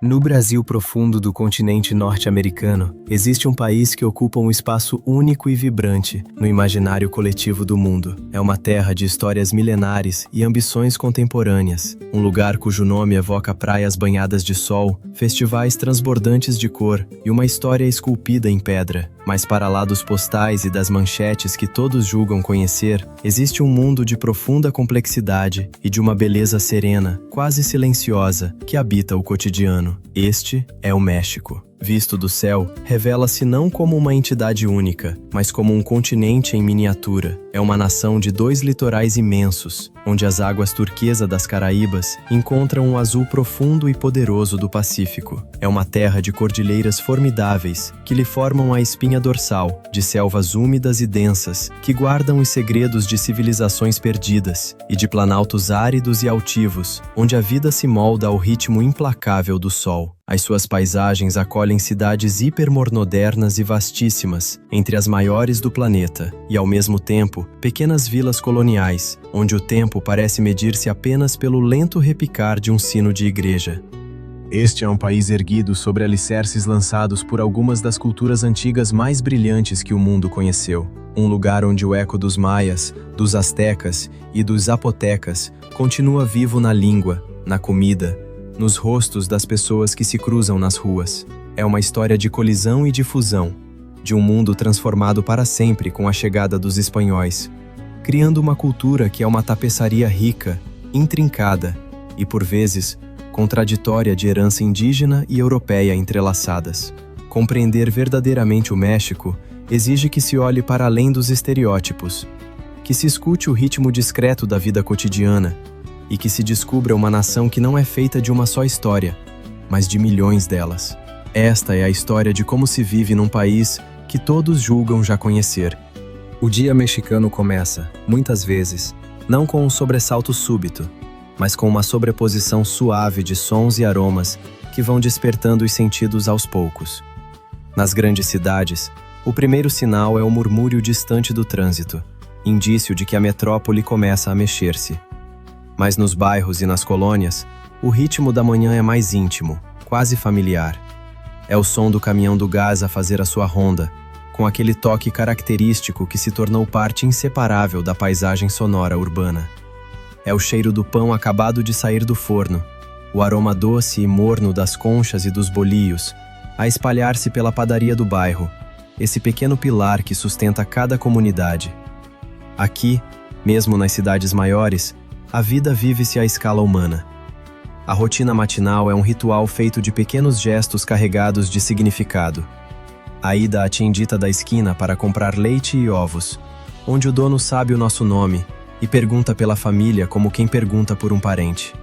No Brasil profundo do continente norte-americano, existe um país que ocupa um espaço único e vibrante no imaginário coletivo do mundo. É uma terra de histórias milenares e ambições contemporâneas, um lugar cujo nome evoca praias banhadas de sol, festivais transbordantes de cor e uma história esculpida em pedra. Mas para lá dos postais e das manchetes que todos julgam conhecer, existe um mundo de profunda complexidade e de uma beleza serena, quase silenciosa, que habita o cotidiano. Este é o México. Visto do céu, revela-se não como uma entidade única, mas como um continente em miniatura. É uma nação de 2 litorais imensos, onde as águas turquesa das Caraíbas encontram um azul profundo e poderoso do Pacífico. É uma terra de cordilheiras formidáveis, que lhe formam a espinha dorsal, de selvas úmidas e densas, que guardam os segredos de civilizações perdidas, e de planaltos áridos e altivos, onde a vida se molda ao ritmo implacável do sol. As suas paisagens acolhem cidades hipermodernas e vastíssimas, entre as maiores do planeta, e ao mesmo tempo, pequenas vilas coloniais, onde o tempo parece medir-se apenas pelo lento repicar de um sino de igreja. Este é um país erguido sobre alicerces lançados por algumas das culturas antigas mais brilhantes que o mundo conheceu. Um lugar onde o eco dos maias, dos astecas e dos zapotecas continua vivo na língua, na comida, nos rostos das pessoas que se cruzam nas ruas. É uma história de colisão e de fusão, de um mundo transformado para sempre com a chegada dos espanhóis, criando uma cultura que é uma tapeçaria rica, intrincada e, por vezes, contraditória de herança indígena e europeia entrelaçadas. Compreender verdadeiramente o México exige que se olhe para além dos estereótipos, que se escute o ritmo discreto da vida cotidiana, e que se descubra uma nação que não é feita de uma só história, mas de milhões delas. Esta é a história de como se vive num país que todos julgam já conhecer. O dia mexicano começa, muitas vezes, não com um sobressalto súbito, mas com uma sobreposição suave de sons e aromas que vão despertando os sentidos aos poucos. Nas grandes cidades, o primeiro sinal é o murmúrio distante do trânsito, indício de que a metrópole começa a mexer-se. Mas nos bairros e nas colônias, o ritmo da manhã é mais íntimo, quase familiar. É o som do caminhão do gás a fazer a sua ronda, com aquele toque característico que se tornou parte inseparável da paisagem sonora urbana. É o cheiro do pão acabado de sair do forno, o aroma doce e morno das conchas e dos bolilhos, a espalhar-se pela padaria do bairro, esse pequeno pilar que sustenta cada comunidade. Aqui, mesmo nas cidades maiores, a vida vive-se à escala humana. A rotina matinal é um ritual feito de pequenos gestos carregados de significado. A ida à tindita da esquina para comprar leite e ovos, onde o dono sabe o nosso nome e pergunta pela família como quem pergunta por um parente.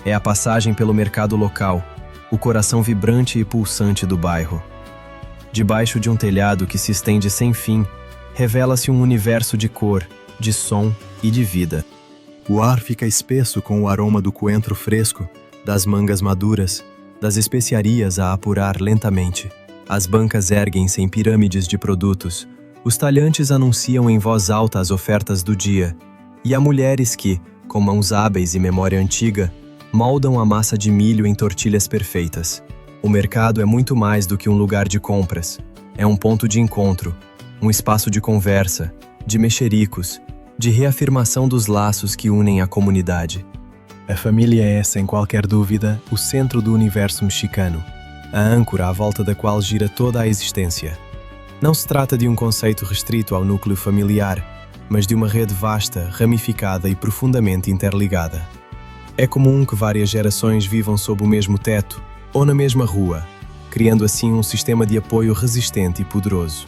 É a passagem pelo mercado local, o coração vibrante e pulsante do bairro. Debaixo de um telhado que se estende sem fim, revela-se um universo de cor, de som e de vida. O ar fica espesso com o aroma do coentro fresco, das mangas maduras, das especiarias a apurar lentamente. As bancas erguem-se em pirâmides de produtos, os talhantes anunciam em voz alta as ofertas do dia, e há mulheres que, com mãos hábeis e memória antiga, moldam a massa de milho em tortilhas perfeitas. O mercado é muito mais do que um lugar de compras. É um ponto de encontro, um espaço de conversa, de mexericos, de reafirmação dos laços que unem a comunidade. A família é, sem qualquer dúvida, o centro do universo mexicano, a âncora à volta da qual gira toda a existência. Não se trata de um conceito restrito ao núcleo familiar, mas de uma rede vasta, ramificada e profundamente interligada. É comum que várias gerações vivam sob o mesmo teto ou na mesma rua, criando assim um sistema de apoio resistente e poderoso.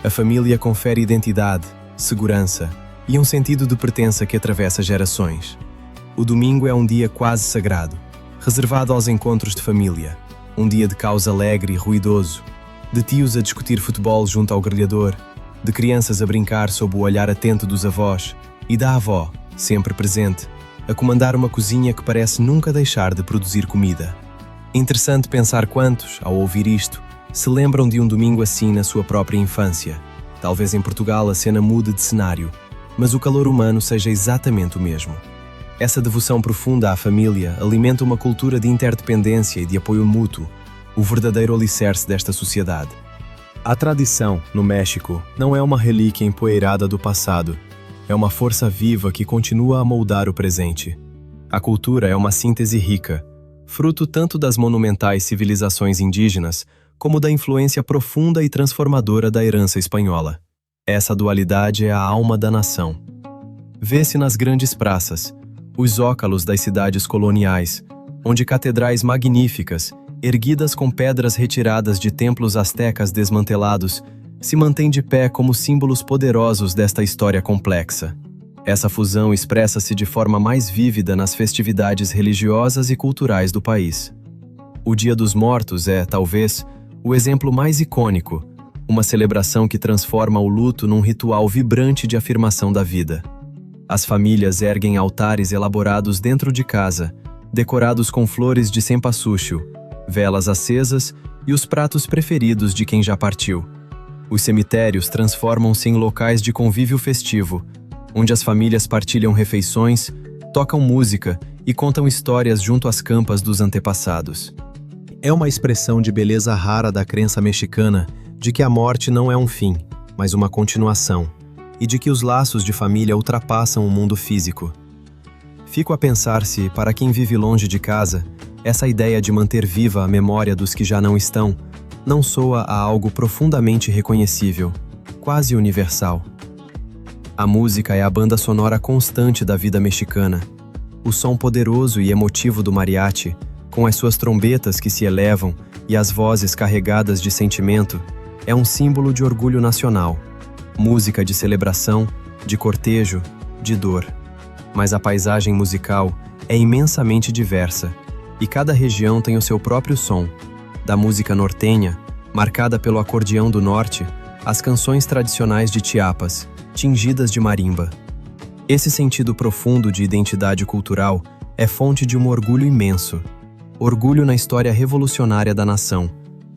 A família confere identidade, segurança e um sentido de pertença que atravessa gerações. O domingo é um dia quase sagrado, reservado aos encontros de família, um dia de caos alegre e ruidoso, de tios a discutir futebol junto ao grelhador, de crianças a brincar sob o olhar atento dos avós e da avó, sempre presente, a comandar uma cozinha que parece nunca deixar de produzir comida. Interessante pensar quantos, ao ouvir isto, se lembram de um domingo assim na sua própria infância. Talvez em Portugal a cena mude de cenário, mas o calor humano seja exatamente o mesmo. Essa devoção profunda à família alimenta uma cultura de interdependência e de apoio mútuo, o verdadeiro alicerce desta sociedade. A tradição, no México, não é uma relíquia empoeirada do passado, é uma força viva que continua a moldar o presente. A cultura é uma síntese rica, fruto tanto das monumentais civilizações indígenas, como da influência profunda e transformadora da herança espanhola. Essa dualidade é a alma da nação. Vê-se nas grandes praças, os zócalos das cidades coloniais, onde catedrais magníficas, erguidas com pedras retiradas de templos astecas desmantelados, se mantêm de pé como símbolos poderosos desta história complexa. Essa fusão expressa-se de forma mais vívida nas festividades religiosas e culturais do país. O Dia dos Mortos é, talvez, o exemplo mais icônico, uma celebração que transforma o luto num ritual vibrante de afirmação da vida. As famílias erguem altares elaborados dentro de casa, decorados com flores de cempasúchil, velas acesas e os pratos preferidos de quem já partiu. Os cemitérios transformam-se em locais de convívio festivo, onde as famílias partilham refeições, tocam música e contam histórias junto às campas dos antepassados. É uma expressão de beleza rara da crença mexicana de que a morte não é um fim, mas uma continuação, e de que os laços de família ultrapassam o mundo físico. Fico a pensar se, para quem vive longe de casa, essa ideia de manter viva a memória dos que já não estão, não soa a algo profundamente reconhecível, quase universal. A música é a banda sonora constante da vida mexicana. O som poderoso e emotivo do mariachi, com as suas trombetas que se elevam e as vozes carregadas de sentimento, é um símbolo de orgulho nacional. Música de celebração, de cortejo, de dor. Mas a paisagem musical é imensamente diversa, e cada região tem o seu próprio som. Da música nortenha, marcada pelo acordeão do norte, às canções tradicionais de Chiapas, tingidas de marimba. Esse sentido profundo de identidade cultural é fonte de um orgulho imenso. Orgulho na história revolucionária da nação,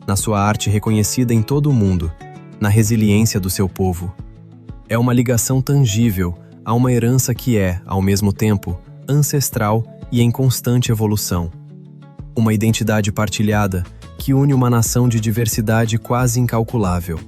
na sua arte reconhecida em todo o mundo, na resiliência do seu povo. É uma ligação tangível a uma herança que é, ao mesmo tempo, ancestral e em constante evolução. Uma identidade partilhada que une uma nação de diversidade quase incalculável.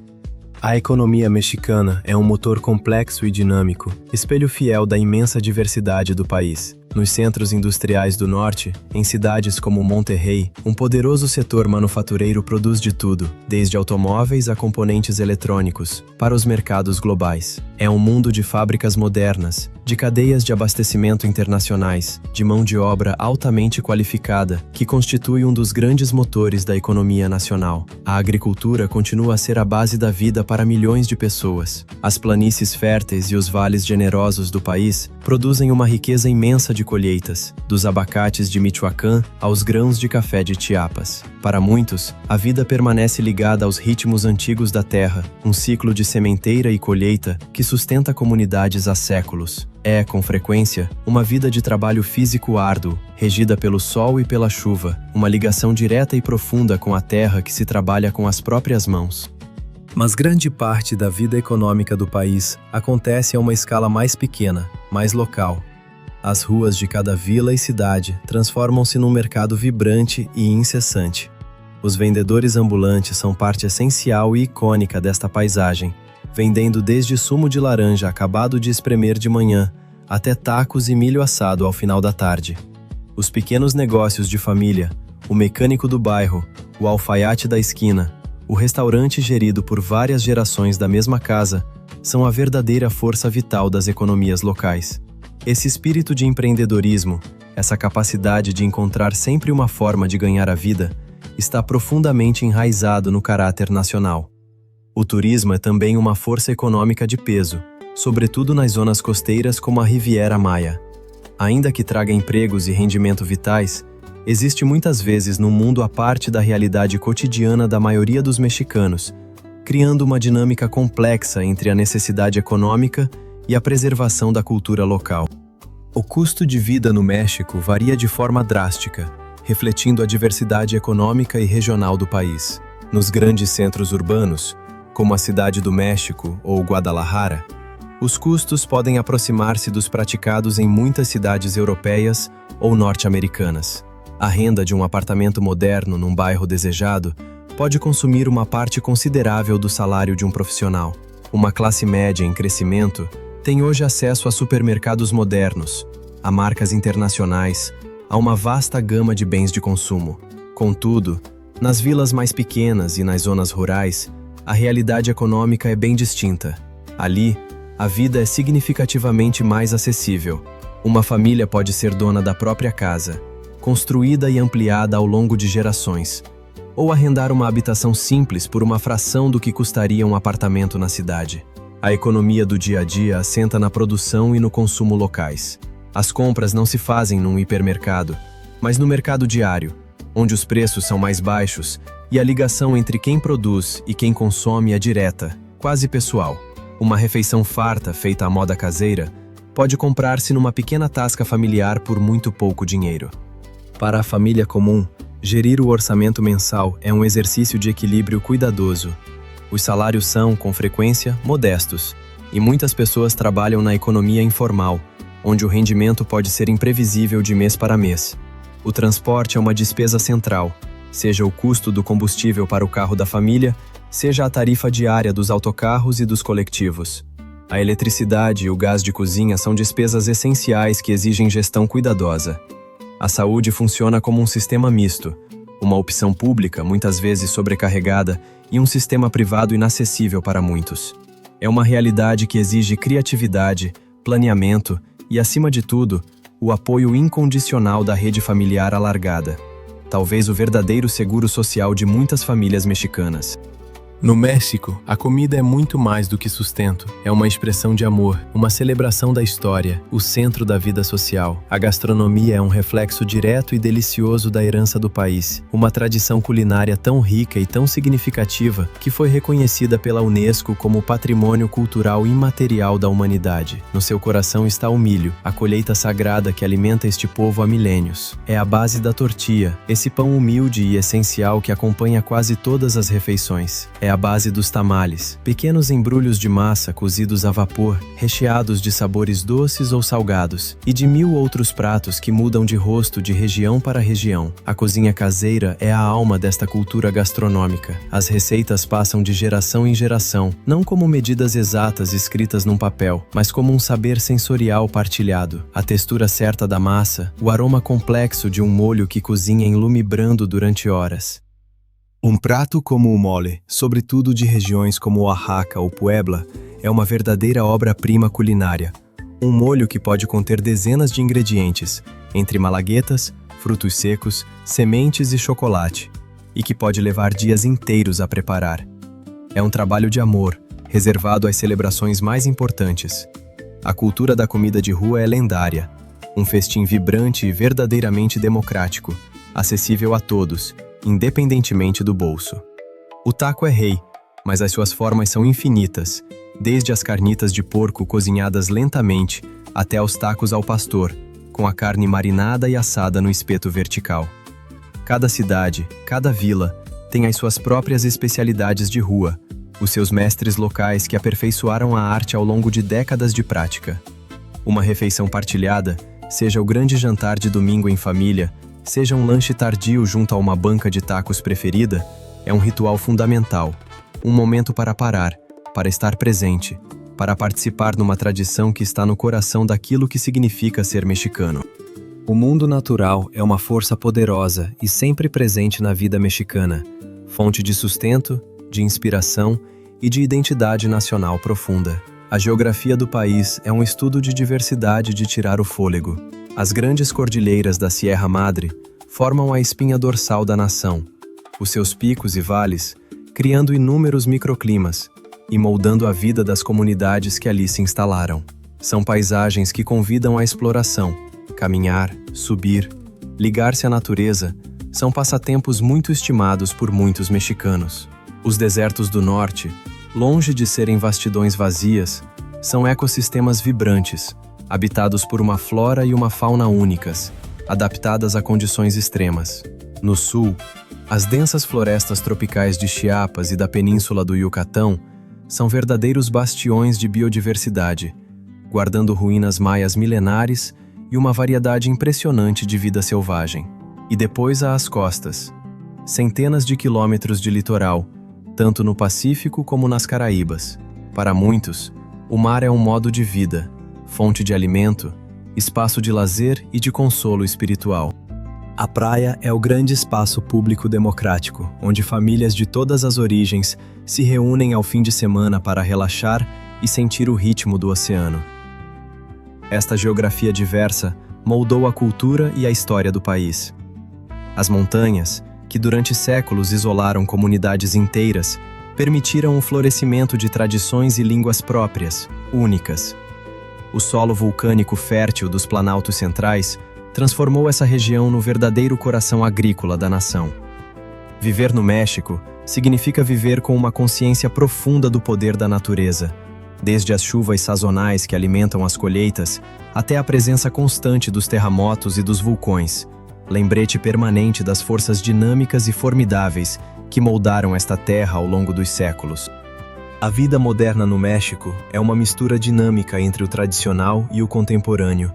A economia mexicana é um motor complexo e dinâmico, espelho fiel da imensa diversidade do país. Nos centros industriais do norte, em cidades como Monterrey, um poderoso setor manufatureiro produz de tudo, desde automóveis a componentes eletrônicos, para os mercados globais. É um mundo de fábricas modernas, de cadeias de abastecimento internacionais, de mão de obra altamente qualificada, que constitui um dos grandes motores da economia nacional. A agricultura continua a ser a base da vida para milhões de pessoas. As planícies férteis e os vales generosos do país produzem uma riqueza imensa de colheitas, dos abacates de Michoacán aos grãos de café de Chiapas. Para muitos, a vida permanece ligada aos ritmos antigos da terra, um ciclo de sementeira e colheita que sustenta comunidades há séculos. É, com frequência, uma vida de trabalho físico árduo, regida pelo sol e pela chuva, uma ligação direta e profunda com a terra que se trabalha com as próprias mãos. Mas grande parte da vida econômica do país acontece a uma escala mais pequena, mais local. As ruas de cada vila e cidade transformam-se num mercado vibrante e incessante. Os vendedores ambulantes são parte essencial e icônica desta paisagem, vendendo desde sumo de laranja acabado de espremer de manhã, até tacos e milho assado ao final da tarde. Os pequenos negócios de família, o mecânico do bairro, o alfaiate da esquina, o restaurante gerido por várias gerações da mesma casa, são a verdadeira força vital das economias locais. Esse espírito de empreendedorismo, essa capacidade de encontrar sempre uma forma de ganhar a vida, está profundamente enraizado no caráter nacional. O turismo é também uma força econômica de peso, sobretudo nas zonas costeiras como a Riviera Maya. Ainda que traga empregos e rendimento vitais, existe muitas vezes num mundo à parte da realidade cotidiana da maioria dos mexicanos, criando uma dinâmica complexa entre a necessidade econômica e a preservação da cultura local. O custo de vida no México varia de forma drástica, refletindo a diversidade econômica e regional do país. Nos grandes centros urbanos, como a Cidade do México ou Guadalajara, Os custos podem aproximar-se dos praticados em muitas cidades europeias ou norte-americanas. A renda de um apartamento moderno num bairro desejado pode consumir uma parte considerável do salário de um profissional. Uma classe média em crescimento tem hoje acesso a supermercados modernos, a marcas internacionais, a uma vasta gama de bens de consumo. Contudo, nas vilas mais pequenas e nas zonas rurais, a realidade econômica é bem distinta. Ali, a vida é significativamente mais acessível. Uma família pode ser dona da própria casa, construída e ampliada ao longo de gerações, ou arrendar uma habitação simples por uma fração do que custaria um apartamento na cidade. A economia do dia a dia assenta na produção e no consumo locais. As compras não se fazem num hipermercado, mas no mercado diário, onde os preços são mais baixos e a ligação entre quem produz e quem consome é direta, quase pessoal. Uma refeição farta feita à moda caseira pode comprar-se numa pequena tasca familiar por muito pouco dinheiro. Para a família comum, gerir o orçamento mensal é um exercício de equilíbrio cuidadoso. Os salários são, com frequência, modestos, e muitas pessoas trabalham na economia informal, onde o rendimento pode ser imprevisível de mês para mês. O transporte é uma despesa central, seja o custo do combustível para o carro da família, seja a tarifa diária dos autocarros e dos colectivos. A eletricidade e o gás de cozinha são despesas essenciais que exigem gestão cuidadosa. A saúde funciona como um sistema misto, uma opção pública, muitas vezes sobrecarregada, e um sistema privado inacessível para muitos. É uma realidade que exige criatividade, planeamento e, acima de tudo, o apoio incondicional da rede familiar alargada. Talvez o verdadeiro seguro social de muitas famílias mexicanas. No México, a comida é muito mais do que sustento. É uma expressão de amor, uma celebração da história, o centro da vida social. A gastronomia é um reflexo direto e delicioso da herança do país. Uma tradição culinária tão rica e tão significativa que foi reconhecida pela Unesco como Patrimônio Cultural Imaterial da Humanidade. No seu coração está o milho, a colheita sagrada que alimenta este povo há milênios. É a base da tortilha, esse pão humilde e essencial que acompanha quase todas as refeições. É a base dos tamales, pequenos embrulhos de massa cozidos a vapor, recheados de sabores doces ou salgados, e de mil outros pratos que mudam de rosto de região para região. A cozinha caseira é a alma desta cultura gastronômica. As receitas passam de geração em geração, não como medidas exatas escritas num papel, mas como um saber sensorial partilhado. A textura certa da massa, o aroma complexo de um molho que cozinha em lume brando durante horas. Um prato como o mole, sobretudo de regiões como Oaxaca ou Puebla, é uma verdadeira obra-prima culinária. Um molho que pode conter dezenas de ingredientes, entre malaguetas, frutos secos, sementes e chocolate, e que pode levar dias inteiros a preparar. É um trabalho de amor, reservado às celebrações mais importantes. A cultura da comida de rua é lendária, um festim vibrante e verdadeiramente democrático, acessível a todos, independentemente do bolso. O taco é rei, mas as suas formas são infinitas, desde as carnitas de porco cozinhadas lentamente até aos tacos ao pastor, com a carne marinada e assada no espeto vertical. Cada cidade, cada vila, tem as suas próprias especialidades de rua, os seus mestres locais que aperfeiçoaram a arte ao longo de décadas de prática. Uma refeição partilhada, seja o grande jantar de domingo em família, seja um lanche tardio junto a uma banca de tacos preferida, é um ritual fundamental, um momento para parar, para estar presente, para participar numa tradição que está no coração daquilo que significa ser mexicano. O mundo natural é uma força poderosa e sempre presente na vida mexicana, fonte de sustento, de inspiração e de identidade nacional profunda. A geografia do país é um estudo de diversidade de tirar o fôlego. As grandes cordilheiras da Sierra Madre formam a espinha dorsal da nação, os seus picos e vales criando inúmeros microclimas e moldando a vida das comunidades que ali se instalaram. São paisagens que convidam à exploração, caminhar, subir, ligar-se à natureza, são passatempos muito estimados por muitos mexicanos. Os desertos do norte, longe de serem vastidões vazias, são ecossistemas vibrantes, habitados por uma flora e uma fauna únicas, adaptadas a condições extremas. No sul, as densas florestas tropicais de Chiapas e da península do Yucatão são verdadeiros bastiões de biodiversidade, guardando ruínas maias milenares e uma variedade impressionante de vida selvagem. E depois há as costas. Centenas de quilômetros de litoral, tanto no Pacífico como nas Caraíbas. Para muitos, o mar é um modo de vida, fonte de alimento, espaço de lazer e de consolo espiritual. A praia é o grande espaço público democrático, onde famílias de todas as origens se reúnem ao fim de semana para relaxar e sentir o ritmo do oceano. Esta geografia diversa moldou a cultura e a história do país. As montanhas, que durante séculos isolaram comunidades inteiras, permitiram o florescimento de tradições e línguas próprias, únicas. O solo vulcânico fértil dos Planaltos Centrais transformou essa região no verdadeiro coração agrícola da nação. Viver no México significa viver com uma consciência profunda do poder da natureza, desde as chuvas sazonais que alimentam as colheitas até a presença constante dos terremotos e dos vulcões, lembrete permanente das forças dinâmicas e formidáveis que moldaram esta terra ao longo dos séculos. A vida moderna no México é uma mistura dinâmica entre o tradicional e o contemporâneo,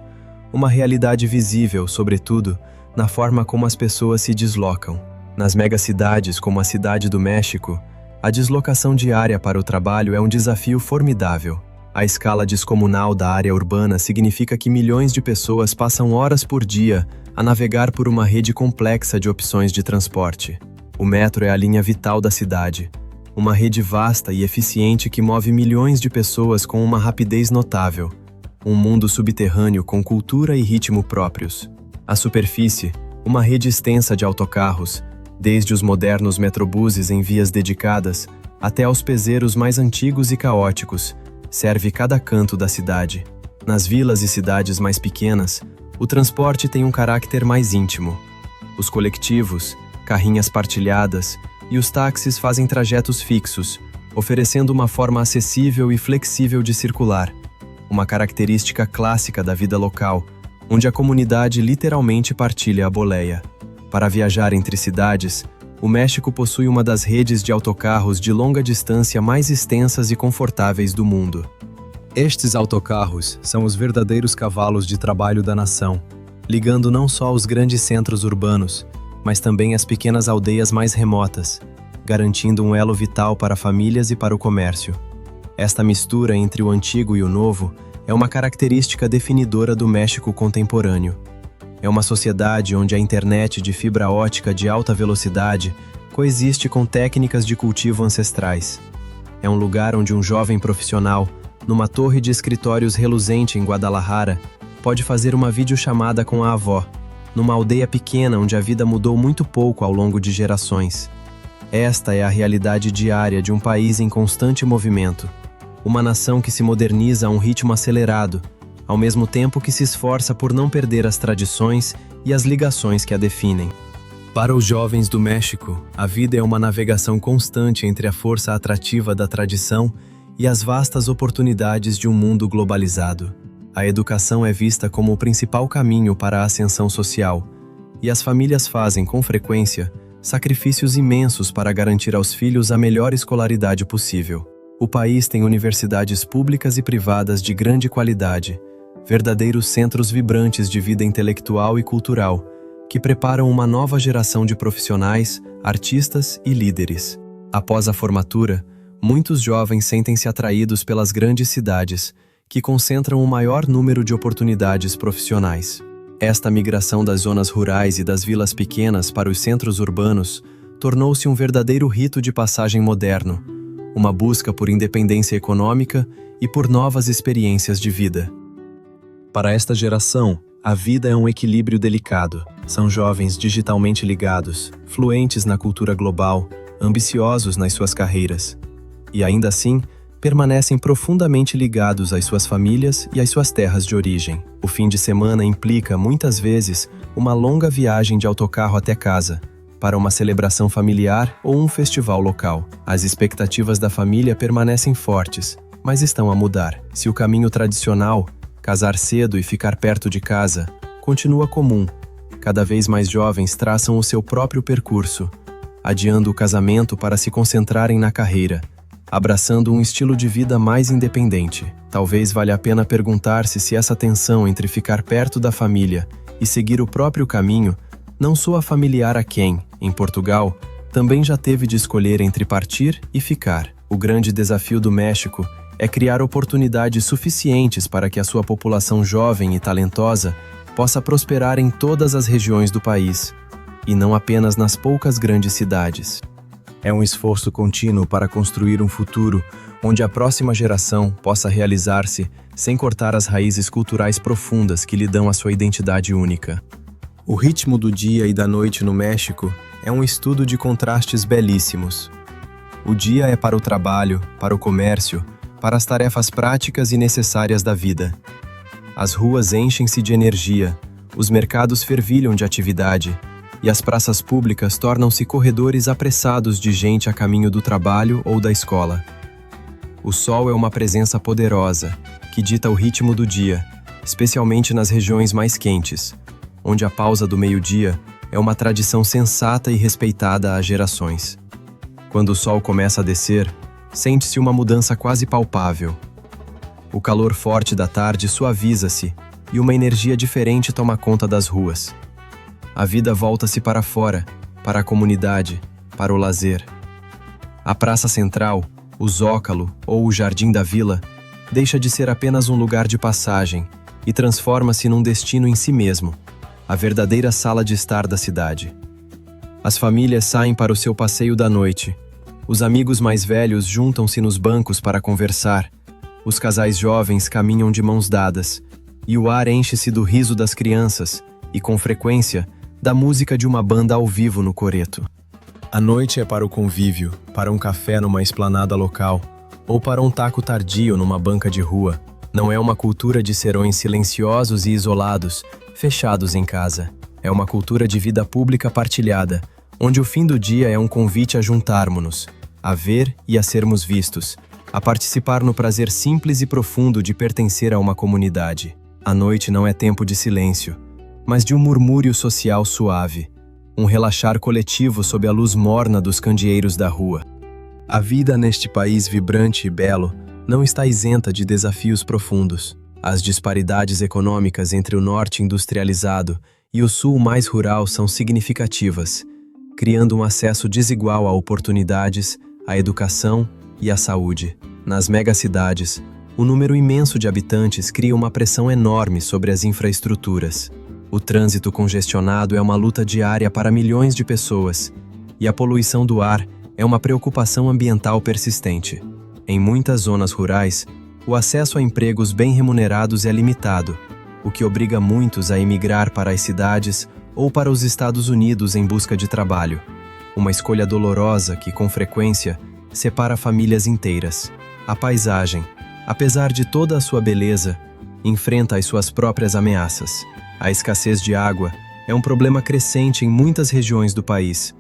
uma realidade visível, sobretudo, na forma como as pessoas se deslocam. Nas megacidades como a Cidade do México, a deslocação diária para o trabalho é um desafio formidável. A escala descomunal da área urbana significa que milhões de pessoas passam horas por dia a navegar por uma rede complexa de opções de transporte. O metro é a linha vital da cidade, uma rede vasta e eficiente que move milhões de pessoas com uma rapidez notável. Um mundo subterrâneo com cultura e ritmo próprios. A superfície, uma rede extensa de autocarros, desde os modernos metrobuses em vias dedicadas até aos peseiros mais antigos e caóticos, serve cada canto da cidade. Nas vilas e cidades mais pequenas, o transporte tem um caráter mais íntimo. Os coletivos, carrinhas partilhadas e os táxis fazem trajetos fixos, oferecendo uma forma acessível e flexível de circular, uma característica clássica da vida local, onde a comunidade literalmente partilha a boleia. Para viajar entre cidades, o México possui uma das redes de autocarros de longa distância mais extensas e confortáveis do mundo. Estes autocarros são os verdadeiros cavalos de trabalho da nação, ligando não só os grandes centros urbanos, mas também as pequenas aldeias mais remotas, garantindo um elo vital para famílias e para o comércio. Esta mistura entre o antigo e o novo é uma característica definidora do México contemporâneo. É uma sociedade onde a internet de fibra ótica de alta velocidade coexiste com técnicas de cultivo ancestrais. É um lugar onde um jovem profissional, numa torre de escritórios reluzente em Guadalajara, pode fazer uma videochamada com a avó, numa aldeia pequena onde a vida mudou muito pouco ao longo de gerações. Esta é a realidade diária de um país em constante movimento. Uma nação que se moderniza a um ritmo acelerado, ao mesmo tempo que se esforça por não perder as tradições e as ligações que a definem. Para os jovens do México, a vida é uma navegação constante entre a força atrativa da tradição e as vastas oportunidades de um mundo globalizado. A educação é vista como o principal caminho para a ascensão social, e as famílias fazem, com frequência, sacrifícios imensos para garantir aos filhos a melhor escolaridade possível. O país tem universidades públicas e privadas de grande qualidade, verdadeiros centros vibrantes de vida intelectual e cultural, que preparam uma nova geração de profissionais, artistas e líderes. Após a formatura, muitos jovens sentem-se atraídos pelas grandes cidades, que concentram o maior número de oportunidades profissionais. Esta migração das zonas rurais e das vilas pequenas para os centros urbanos tornou-se um verdadeiro rito de passagem moderno, uma busca por independência econômica e por novas experiências de vida. Para esta geração, a vida é um equilíbrio delicado. São jovens digitalmente ligados, fluentes na cultura global, ambiciosos nas suas carreiras. E ainda assim, permanecem profundamente ligados às suas famílias e às suas terras de origem. O fim de semana implica, muitas vezes, uma longa viagem de autocarro até casa, para uma celebração familiar ou um festival local. As expectativas da família permanecem fortes, mas estão a mudar. Se o caminho tradicional, casar cedo e ficar perto de casa, continua comum, cada vez mais jovens traçam o seu próprio percurso, adiando o casamento para se concentrarem na carreira, abraçando um estilo de vida mais independente. Talvez valha a pena perguntar-se se essa tensão entre ficar perto da família e seguir o próprio caminho não soa familiar a quem, em Portugal, também já teve de escolher entre partir e ficar. O grande desafio do México é criar oportunidades suficientes para que a sua população jovem e talentosa possa prosperar em todas as regiões do país, e não apenas nas poucas grandes cidades. É um esforço contínuo para construir um futuro onde a próxima geração possa realizar-se sem cortar as raízes culturais profundas que lhe dão a sua identidade única. O ritmo do dia e da noite no México é um estudo de contrastes belíssimos. O dia é para o trabalho, para o comércio, para as tarefas práticas e necessárias da vida. As ruas enchem-se de energia, os mercados fervilham de atividade, e as praças públicas tornam-se corredores apressados de gente a caminho do trabalho ou da escola. O sol é uma presença poderosa, que dita o ritmo do dia, especialmente nas regiões mais quentes, onde a pausa do meio-dia é uma tradição sensata e respeitada há gerações. Quando o sol começa a descer, sente-se uma mudança quase palpável. O calor forte da tarde suaviza-se e uma energia diferente toma conta das ruas. A vida volta-se para fora, para a comunidade, para o lazer. A praça central, o zócalo ou o jardim da vila deixa de ser apenas um lugar de passagem e transforma-se num destino em si mesmo, a verdadeira sala de estar da cidade. As famílias saem para o seu passeio da noite. Os amigos mais velhos juntam-se nos bancos para conversar. Os casais jovens caminham de mãos dadas, e o ar enche-se do riso das crianças e, com frequência, da música de uma banda ao vivo no coreto. A noite é para o convívio, para um café numa esplanada local, ou para um taco tardio numa banca de rua. Não é uma cultura de serões silenciosos e isolados, fechados em casa. É uma cultura de vida pública partilhada, onde o fim do dia é um convite a juntarmos-nos, a ver e a sermos vistos, a participar no prazer simples e profundo de pertencer a uma comunidade. A noite não é tempo de silêncio, mas de um murmúrio social suave, um relaxar coletivo sob a luz morna dos candeeiros da rua. A vida neste país vibrante e belo não está isenta de desafios profundos. As disparidades econômicas entre o norte industrializado e o sul mais rural são significativas, criando um acesso desigual a oportunidades, à educação e à saúde. Nas megacidades, o número imenso de habitantes cria uma pressão enorme sobre as infraestruturas. O trânsito congestionado é uma luta diária para milhões de pessoas, e a poluição do ar é uma preocupação ambiental persistente. Em muitas zonas rurais, o acesso a empregos bem remunerados é limitado, o que obriga muitos a emigrar para as cidades ou para os Estados Unidos em busca de trabalho. Uma escolha dolorosa que, com frequência, separa famílias inteiras. A paisagem, apesar de toda a sua beleza, enfrenta as suas próprias ameaças. A escassez de água é um problema crescente em muitas regiões do país,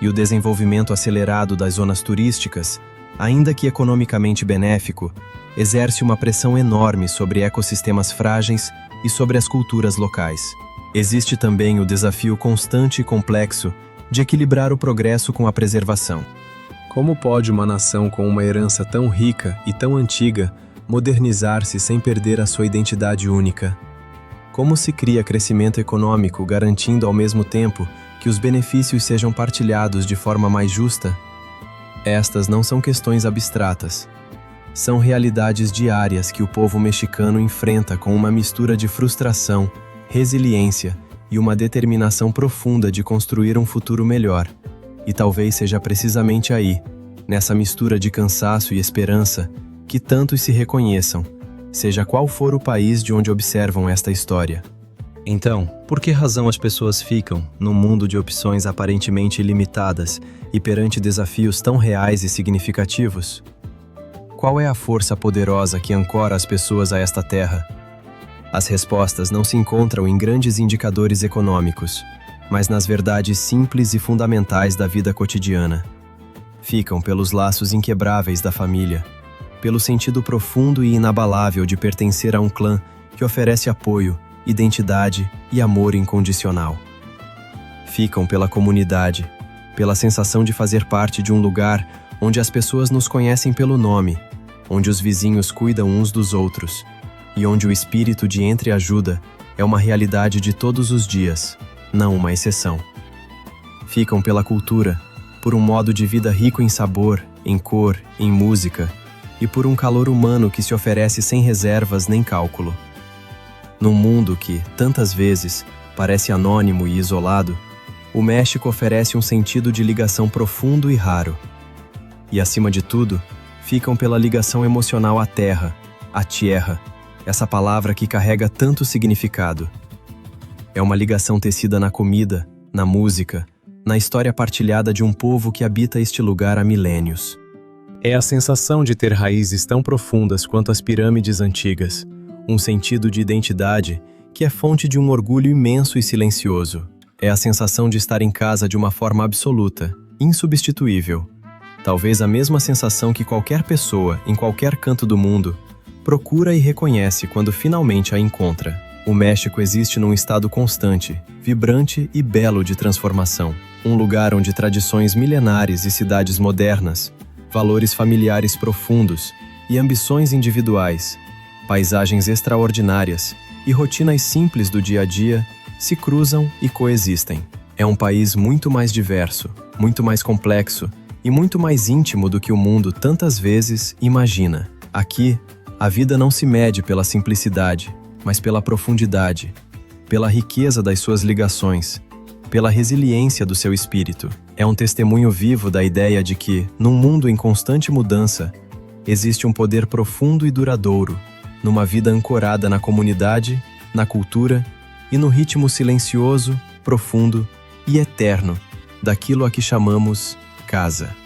e o desenvolvimento acelerado das zonas turísticas, ainda que economicamente benéfico, exerce uma pressão enorme sobre ecossistemas frágeis e sobre as culturas locais. Existe também o desafio constante e complexo de equilibrar o progresso com a preservação. Como pode uma nação com uma herança tão rica e tão antiga modernizar-se sem perder a sua identidade única? Como se cria crescimento econômico garantindo ao mesmo tempo que os benefícios sejam partilhados de forma mais justa? Estas não são questões abstratas. São realidades diárias que o povo mexicano enfrenta com uma mistura de frustração, resiliência e uma determinação profunda de construir um futuro melhor. E talvez seja precisamente aí, nessa mistura de cansaço e esperança, que tantos se reconheçam, seja qual for o país de onde observam esta história. Então, por que razão as pessoas ficam, num mundo de opções aparentemente ilimitadas e perante desafios tão reais e significativos? Qual é a força poderosa que ancora as pessoas a esta terra? As respostas não se encontram em grandes indicadores econômicos, mas nas verdades simples e fundamentais da vida cotidiana. Ficam pelos laços inquebráveis da família, pelo sentido profundo e inabalável de pertencer a um clã que oferece apoio, identidade e amor incondicional. Ficam pela comunidade, pela sensação de fazer parte de um lugar onde as pessoas nos conhecem pelo nome, onde os vizinhos cuidam uns dos outros e onde o espírito de entreajuda é uma realidade de todos os dias, não uma exceção. Ficam pela cultura, por um modo de vida rico em sabor, em cor, em música e por um calor humano que se oferece sem reservas nem cálculo. Num mundo que, tantas vezes, parece anônimo e isolado, o México oferece um sentido de ligação profundo e raro. E, acima de tudo, ficam pela ligação emocional à terra, à tierra, essa palavra que carrega tanto significado. É uma ligação tecida na comida, na música, na história partilhada de um povo que habita este lugar há milênios. É a sensação de ter raízes tão profundas quanto as pirâmides antigas, um sentido de identidade que é fonte de um orgulho imenso e silencioso. É a sensação de estar em casa de uma forma absoluta, insubstituível. Talvez a mesma sensação que qualquer pessoa, em qualquer canto do mundo, procura e reconhece quando finalmente a encontra. O México existe num estado constante, vibrante e belo de transformação. Um lugar onde tradições milenares e cidades modernas, valores familiares profundos e ambições individuais, paisagens extraordinárias e rotinas simples do dia a dia se cruzam e coexistem. É um país muito mais diverso, muito mais complexo e muito mais íntimo do que o mundo tantas vezes imagina. Aqui, a vida não se mede pela simplicidade, mas pela profundidade, pela riqueza das suas ligações, pela resiliência do seu espírito. É um testemunho vivo da ideia de que, num mundo em constante mudança, existe um poder profundo e duradouro, numa vida ancorada na comunidade, na cultura e no ritmo silencioso, profundo e eterno daquilo a que chamamos casa.